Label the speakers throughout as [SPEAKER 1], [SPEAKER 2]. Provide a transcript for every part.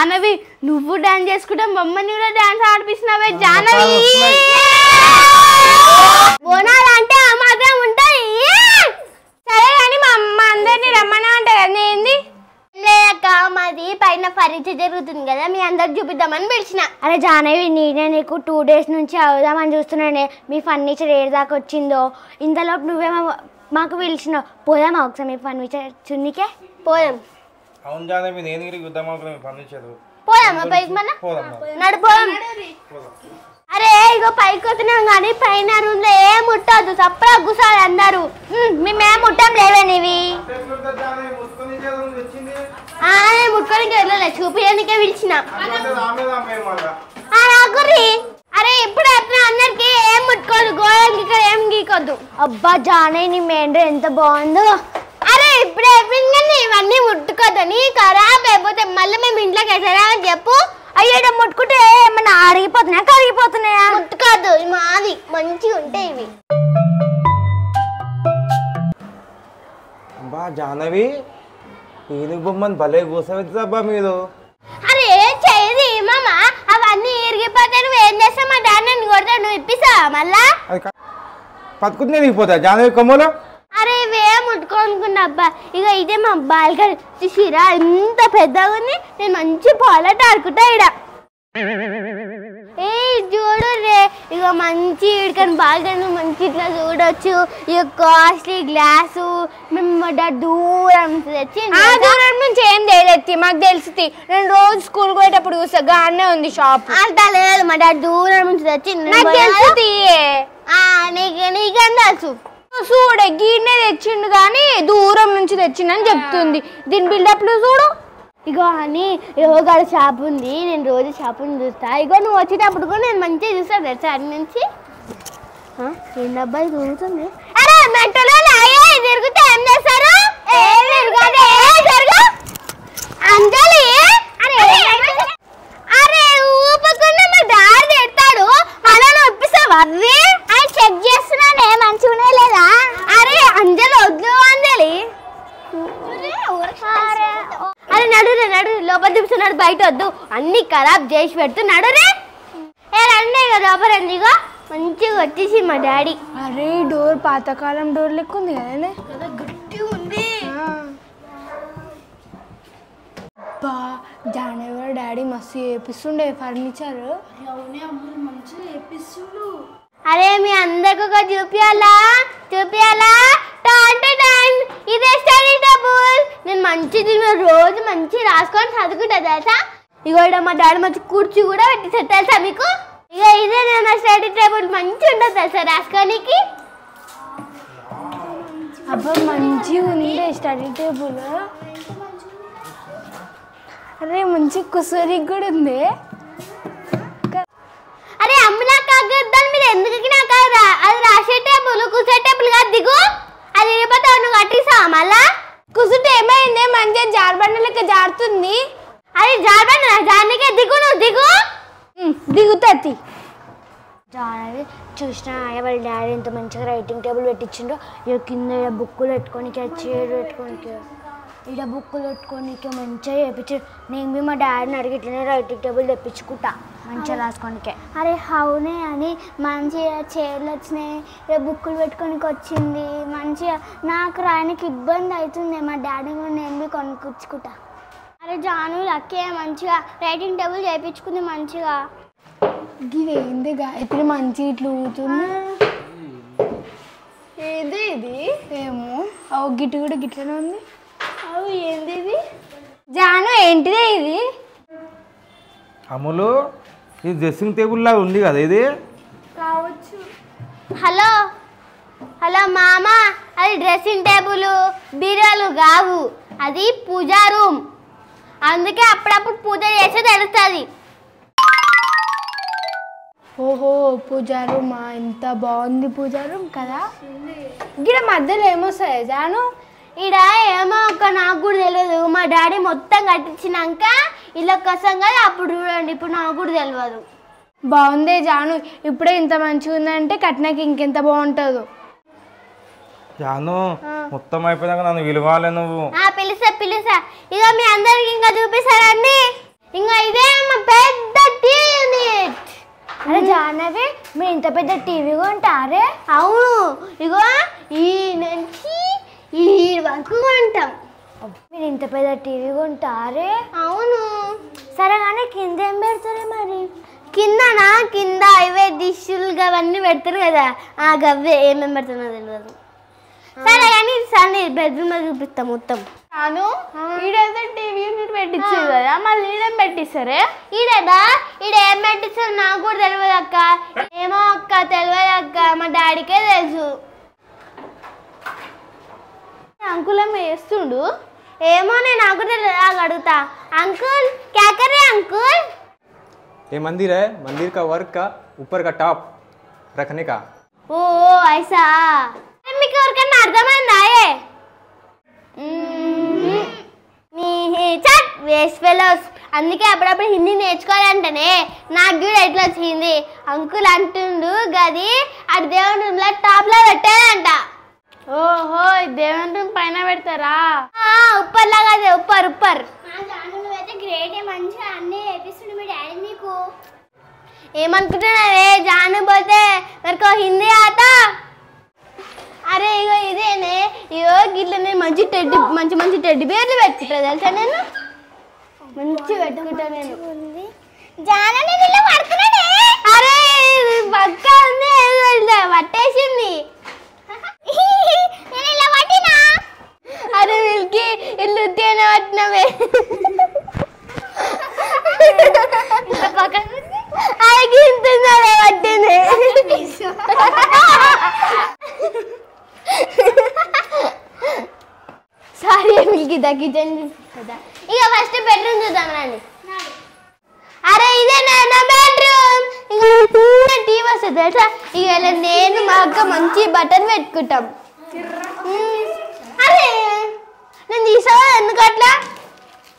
[SPEAKER 1] జానవి నువ్వు డాన్స్ చేసుకుంటా మమ్మల్ని కూడా డాన్స్ ఆడిపిస్తున్నావే జానవి. బోనాలు అంటే ఆ మాత్రం ఉంటాయి. సరే కానీ మా అమ్మ అందరినీ రమ్మన్నా అంటే కదా ఏంది లేక మాది పైన పరీక్ష జరుగుతుంది కదా మీ అందరికి చూపిద్దామని పిలిచిన. అరే జానవి నేనే నీకు 2 days నుంచి అవుదామని చూస్తున్నానే. మీ ఫర్నిచర్ ఏడు దాకా వచ్చిందో ఇంతలోపు నువ్వేమో మాకు పిలిచినావు. పోదామా ఒకసారి మీ ఫర్నిచర్ చున్నీకే పోదాం.
[SPEAKER 2] అవును జానవి నేను చూద్దాం ఫర్నిచర్.
[SPEAKER 1] పోదామా పైకి మన నడిపోదాం. అరే ఇగో పైకి వస్తున్నాం కానీ పైన రూమ్ లో ఏం ముట్టద్దు సప్పడా గుసాలి అందరు. మేమేం ముట్టాం లేవే నీవి ముట్టుకోనికి వెళ్ళలే చూపించడానికే పిలిచిన. అరే ఇప్పుడు అట్లా అందరికి ఏం ముట్టుకోదు గోడకి ఇక్కడ ఏం గీకొద్దు. అబ్బా జానే నీ మేండ్ర ఎంత బాగుందో. అరే ఇప్పుడు అయిపోయింది కానీ ఇవన్నీ ముట్టుకోద్దని ఖరాబ్ అయిపోతే మళ్ళీ మేము ఇంట్లోకి వేసారా అని చెప్పు. అయ్యో ముట్టుకుంటే ఏమన్నా అరిగిపోతున్నాయా కరిగిపోతున్నాయా? ముట్టుకోద్దు మాది మంచిగా ఉంటాయి ఇవి.
[SPEAKER 2] బా జానవి ఏనుగు బొమ్మని భలే కూసబెట్టుబ్బా మీరు.
[SPEAKER 1] అరే చేయది మామ అవన్నీ ఇరిగిపోతే నువ్వు ఏం చేస్తావు? మా డాడీ నన్ను కొడతాడు నువ్వు ఇప్పిస్తావా మళ్ళా?
[SPEAKER 2] పట్టుకుంటే ఇరిగిపోతా జానవి కొమ్మలో. అరే
[SPEAKER 1] ఇవేం ముట్టుకోనుకున్నా అబ్బా. ఇక ఇదే మా బాల్కనీ చూసిరా ఎంత పెద్దగా ఉంది. నేను మంచి పాలట ఆడుకుంటా ఇడ. ఏ చూడు రే ఇక మంచి ఇక్కడికని బాల్కనీ మంచి ఇట్లా చూడొచ్చు. ఇక కాస్ట్లీ గ్లాసు మేము దూరం నుంచి తెచ్చి దూరం నుంచి ఏం తెలియదు మాకు తెలుస్తుంది. నేను రోజు స్కూల్ పోయేటప్పుడు చూస్తా గానే ఉంది షాప్. అంత లేదు మా డాడీ దూరం నుంచి తెచ్చి తెలుస్తుంది. నీకేం తెలుసు చూడే గీనే తెచ్చిండు కానీ దూరం నుంచి తెచ్చిండని చెప్తుంది. దీని బిల్డప్లు చూడు. ఇగో అని యోగాడ షాప్ ఉంది. నేను రోజు షాపుని చూస్తా. ఇగో నువ్వు వచ్చేటప్పుడు కూడా నేను మంచిగా చూస్తాను తెలుసా అటు నుంచి. ఏంటి అబ్బాయి తిరుగుతుంది? అరే మెట్టలో తిరుగుతే ఏం చేస్తారు? అంజలి అరే ఊపకుండా మా డాడీ తిడతాడు. అలా నువ్వు ఇప్పిస్తావు అవి అని చెక్ చేస్తున్నానే మంచిగానే లేదా? అరే అంజలి వద్దు అంజలి. అరే నడురే నడు లోపల చూపిస్తున్నాడు బయట వద్దు అన్ని ఖరాబ్ చేసి పెడుతున్నాడు రే. ఏ రండి కదా లోపల రండిగా మంచిగా వచ్చేసి మా డాడీ.
[SPEAKER 3] అరే డోర్ పాతకాలం డోర్ లెక్క ఉంది కదా
[SPEAKER 1] గట్టిగా ఉంది.
[SPEAKER 3] బా జానవరి డాడీ మస్తు చేపిస్తుండే ఫర్నిచర్.
[SPEAKER 1] మంచిగా చేపిస్తుండు. అరే మీ అందరికి ఒక చూపియాలా ఇదే స్టడీ టేబుల్. నేను మంచిది రోజు మంచి రాసుకొని చదువుకుంటా తెలుసా. ఇగో మా డాడీ మంచి కుర్చీ కూడా పెట్టించారు తెలుసా మీకు. ఇక ఇదే నేను స్టడీ టేబుల్ మంచి ఉంటుంది తెలుసా రాసుకోనికి.
[SPEAKER 3] అబ్బా మంచిగా ఉంది స్టడీ టేబుల్. అరే మంచి కుసరికి కూడా ఉంది.
[SPEAKER 1] అరే అమ్మ కాగద్దాలు మీరు ఎందుకు నాకు అది రాసే టేబుల్ కూసే టేబుల్ కాదు దిగు. అది ఇరిపోతావు నువ్వు కట్టిస్తావా మళ్ళా?
[SPEAKER 3] కుసుంటే ఏమైంది మంచిగా జారబండ లెక్క జారుతుంది.
[SPEAKER 1] అది జారబండ జానికే దిగు నువ్వు దిగు.
[SPEAKER 3] దిగుతుంది.
[SPEAKER 1] జానవి చూసినా వాళ్ళ డాడీ ఎంత మంచిగా రైటింగ్ టేబుల్ పెట్టించిండో. ఇక కింద బుక్కులు పెట్టుకోనికి చైర్ పెట్టుకోనికి ఇక్కడ బుక్కులు పెట్టుకోనికి మంచిగా చేయించాడు. నేను మా డాడీని అడిగి ఇట్లనే రైటింగ్ టేబుల్ తెప్పించుకుంటా మంచిగా రాసుకోనికే. అరే అవునే అని మంచిగా చైర్లు వచ్చినాయి ఇక బుక్కులు పెట్టుకోనికి వచ్చింది మంచిగా. నాకు రాయడానికి ఇబ్బంది అవుతుంది మా డాడీ కూడా నేను కొనుక్కొచ్చుకుంటా. అరే జాను లక్కే మంచిగా రైటింగ్ టేబుల్ చేయించుకుంది మంచిగా.
[SPEAKER 3] ఇది ఏంది గాయత్రి మంచి ఇట్లా ఊగుతుంది.
[SPEAKER 1] ఏది ఇది
[SPEAKER 3] ఏమో గిట్టు కూడా గిట్లనే ఉంది.
[SPEAKER 1] అవు ఏంది ఇది
[SPEAKER 3] జాను ఏంటిదే ఇది?
[SPEAKER 2] అమ్ములు ఇది డ్రెస్సింగ్ టేబుల్ లాగా ఉంది కదా ఇది
[SPEAKER 1] కావచ్చు. హలో హలో మామ అది డ్రెస్సింగ్ టేబుల్ బీరాలు కావు అది పూజా రూమ్. అందుకే అప్పుడప్పుడు పూజ చేస్తే తెలుస్తుంది.
[SPEAKER 3] ఓహో పూజా రూమ్ ఎంత బాగుంది పూజా రూమ్ కదా. ఇక్కడ మధ్యలో ఏమొస్తాయి జాను?
[SPEAKER 1] ఈడ ఏమో ఒక నాకు కూడా తెలియదు. మా డాడీ మొత్తం కట్టించినాక ఇలా కసం కదా అప్పుడు చూడండి. ఇప్పుడు నాకు కూడా తెలియదు.
[SPEAKER 3] బాగుందే జాను ఇప్పుడే ఇంత మంచిగా ఉందంటే కట్టినాక ఇంకెంత బాగుంటుందో.
[SPEAKER 2] జాను మొత్తం అయిపోయినాక నన్ను విలువాలి నువ్వు.
[SPEAKER 1] పిలుసా ఇక మీ అందరికి ఇంకా చూపిస్తారండి. ఇంకా ఇదే మా పెద్ద యూనిట్.
[SPEAKER 3] అరే జాహ్నవి మీరు ఇంత పెద్ద టీవీ కొంటారే?
[SPEAKER 1] అవును, ఇగో ఈ నుంచి ఈ వరకు కొంటాం.
[SPEAKER 3] మీరు ఇంత పెద్ద టీవీ కొంటారే?
[SPEAKER 1] అవును.
[SPEAKER 3] సరే కానీ కింద ఏం పెడతారే మరి?
[SPEAKER 1] కింద ఇవే డిష్లు అవన్నీ పెడతారు కదా, ఆ గవ్వే ఏమేమి పెడుతున్నా తెలియదు. సరే కానీ సరే బెడ్రూమ్ లో చూపిస్తాం మొత్తం.
[SPEAKER 3] అవును, ఈడైతే టీవీ యూనిట్ పెట్టించారు కదా, మళ్ళీ ఈడేం పెట్టిస్తారే?
[SPEAKER 1] ఈడేదా ఈడ ఏం పెట్టిస్తారు నాకు కూడా తెలియదు అక్క. ఏమో అక్క తెలియదు అక్క, మా డాడీకే తెలుసు.
[SPEAKER 3] అంకుల్ ఏమో వేస్తుండు.
[SPEAKER 1] ఏమో నేను నాకు కూడా తెలియదు, అడుగుతా. అంకుల్ క్యా కర్ రే అంకుల్?
[SPEAKER 2] ये मंदिर है, मंदिर का वर्क का ऊपर का टॉप रखने का.
[SPEAKER 1] ఓ ఐసా, మీకు ఎవరికన్నా అర్థమైందా? Waste fellows. అందుకే అప్పుడప్పుడు హిందీ నేర్చుకోవాలంటేనే నాకు కూడా ఎట్లా వచ్చింది. అంకుల్ అంటుండు గది అటు దేవుని రూమ్ లో టాప్ లో పెట్టారంట.
[SPEAKER 3] ఓహో, దేవుని రూమ్ పైన పెడతారా?
[SPEAKER 1] ఉప్పర్ లాగా అదే ఉప్పర్ ఉప్పర్.
[SPEAKER 3] గ్రేట్, మంచిగా అన్ని వేపిస్తుండే మీ డాడీ నీకు.
[SPEAKER 1] ఏమనుకుంటున్నావే జాను పోతే మరికో హిందీ ఆత. అరే ఇగో ఇదేనే, ఇగో గిట్ల నేను మంచి మంచి టెడ్డి బేర్లు పెట్టుకుంటా తెలుసా. నేను మంచి పెట్టుకుంటా నేను. అరే పక్క ఉంది పట్టేసింది. అరే వీళ్ళకి ఇల్లు తేనె పట్టినవే. అడిగింటున్నాడే పట్టింది. సారీ మీకు కిచెన్ కదా. ఇక ఫస్ట్ బెడ్రూమ్ చూద్దాం రండి. అరే ఇదే నా బెడ్రూమ్. ఇక టీవీ వస్తుంది తెలుసా. ఇక నేను మా అక్క మంచి బటన్ పెట్టుకుంటాం. అరే నేను తీసావా ఎందుకు అట్లా?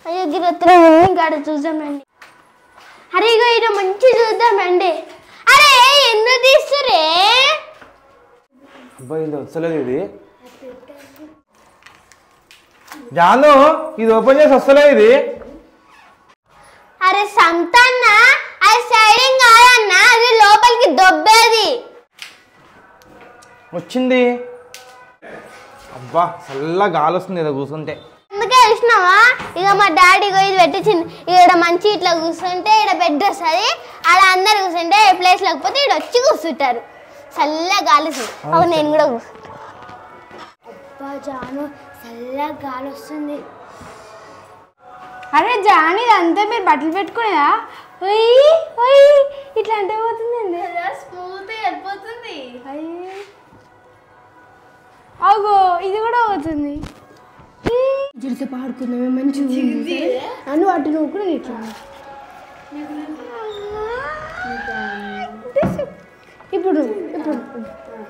[SPEAKER 1] అయ్యో గిరత్ర ఇంకా చూద్దామండి. అరే ఇగో ఇది మంచి చూద్దామండి. అరే ఎందుకు తీస్తురే?
[SPEAKER 2] అబ్బాయి ఇది వస్తలేదు ఇది. జాను ఇది ఓపెన్ చేసి వస్తలేదు ఇది.
[SPEAKER 1] అరే సంతన్న అది సైడింగ్ కాదన్న, అది లోపలికి దొబ్బేది.
[SPEAKER 2] వచ్చింది. అబ్బా చల్ల గాలి వస్తుంది ఇలా కూర్చుంటే.
[SPEAKER 1] అందుకే చూసినావా, ఇక మా డాడీ ఇది పెట్టించింది. ఇక్కడ మంచి ఇట్లా కూర్చుంటే ఇక్కడ బెడ్ వస్తుంది. అలా అందరు కూర్చుంటే ఏ ప్లేస్ లేకపోతే ఇక్కడ వచ్చి కూర్చుంటారు. చల్ల గాలి అవు నేను కూడా కూర్చుంటా.
[SPEAKER 3] అబ్బా జాను చల్ల గాలి వస్తుంది.
[SPEAKER 1] అరే జాని అంతా మీరు బట్టలు పెట్టుకునేదా? ఇట్లా అంటే పోతుందండి,
[SPEAKER 3] స్మూత్ వెళ్ళిపోతుంది.
[SPEAKER 1] అగో ఇది కూడా పోతుంది.
[SPEAKER 3] జిడిసే పాడుకుందామే మంచిగా అను అటు నువ్వు కూడా ఇట్లా. ఇప్పుడు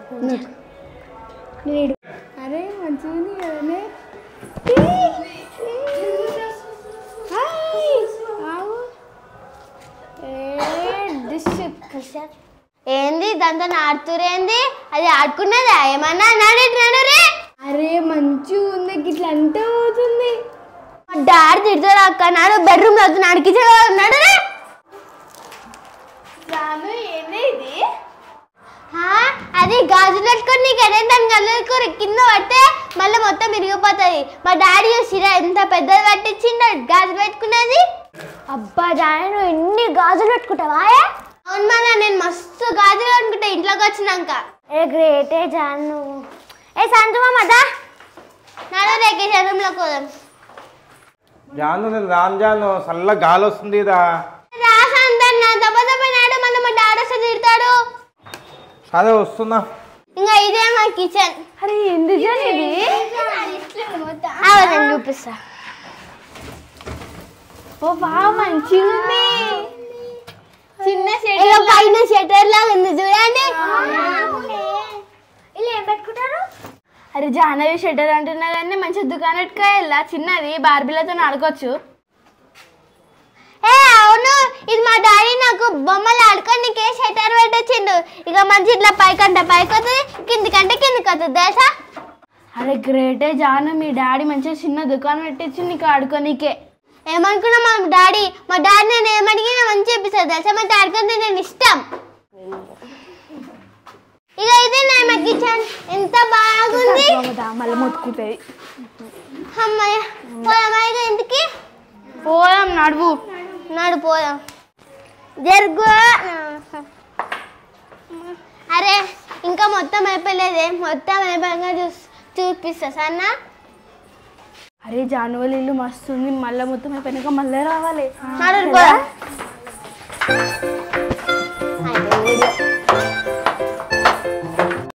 [SPEAKER 3] ఇప్పుడు నేను అరే మంచిగా ఉంది కదనే.
[SPEAKER 1] ఏంది దాంతో ఆడుతురేంది? అది ఆడుకున్నదా ఏమన్నా? నడురే.
[SPEAKER 3] అరే మంచిగా ఉంది ఇట్లా అంటే పోతుంది.
[SPEAKER 1] డాడీ తిడతాడు అక్క. నాడు బెడ్రూమ్ లో అవుతున్నాడు, కిచెన్ లో నడురే.
[SPEAKER 3] ఇది
[SPEAKER 1] అది గాజులు పెట్టుకొని నీకు అదే దాని గల్లుకొని కింద పడితే మళ్ళీ మొత్తం విరిగిపోతుంది. మా డాడీ చూసిరా ఎంత పెద్దది పట్టించిండ గాజులు పెట్టుకునేది.
[SPEAKER 3] అబ్బా జాను నువ్వు ఎన్ని గాజులు పెట్టుకుంటావా?
[SPEAKER 1] అవును మళ్ళా నేను మస్తు గాజులు అనుకుంటా ఇంట్లోకి వచ్చినాక.
[SPEAKER 3] ఏ గ్రేటే జాను.
[SPEAKER 1] ఏ సంతమా మదా నాడు రేకే రూమ్లోకి పోదాం.
[SPEAKER 2] జాను నేను రాను జాను, చల్ల గాలి వస్తుంది ఇదా.
[SPEAKER 1] రాసందన్న దెబ్బ నాడు మళ్ళీ మా డాడీ వస్తే తిడతాడు.
[SPEAKER 2] అదే వస్తున్నా.
[SPEAKER 1] ఇంకా ఇదే మా కిచెన్.
[SPEAKER 3] అరే ఎందుకు ఇది?
[SPEAKER 1] నేను చూపిస్తా.
[SPEAKER 3] ఓ బా మంచిగా ఉంది.
[SPEAKER 1] చిన్న పైన షటర్ లాగా ఉంది చూడండి.
[SPEAKER 3] ఇలా ఏం పెట్టుకుంటారు?
[SPEAKER 1] అరే జాహ్నవి షటర్ అంటున్నా కానీ మంచి దుకాణం పెట్టుకోవాలా, చిన్నది బార్బీలతో ఆడుకోవచ్చు. ఏ అవును, ఇది మా డాడీ నాకు బొమ్మలు ఆడుకోనికే షటర్ పెట్టించిండు. ఇక మంచి ఇట్లా పైకంటే పైకి వస్తుంది, కిందికంటే కిందికి వస్తుంది తెలుసా. అరే గ్రేటే జాను, మీ డాడీ మంచిగా చిన్న దుకాణం పెట్టించి నీకు ఆడుకోనికే. ఏమనుకున్నా మా డాడీ నేను ఏమడిగినా మంచి చెప్పిస్తాడు తెలుసా. మా డాడీతో నేను ఇష్టం. ఇక అయితే నేను కిచెన్ ఎంత బాగుంది.
[SPEAKER 3] మళ్ళీ మొత్తుకుంటుంది.
[SPEAKER 1] అమ్మాయ పోదామా ఇక ఇంటికి?
[SPEAKER 3] పోదాం, నడువు
[SPEAKER 1] పోదాం. జరుగు. అరే ఇంకా మొత్తం అయిపోలేదే, మొత్తం అయిపోయాక చూపిస్తా సన్న.
[SPEAKER 3] అరే జానువల్ ఇల్లు మస్తు ఉంది, మళ్ళీ మొత్తం అయిపోయినాక మళ్ళీ రావాలి.
[SPEAKER 1] నడు.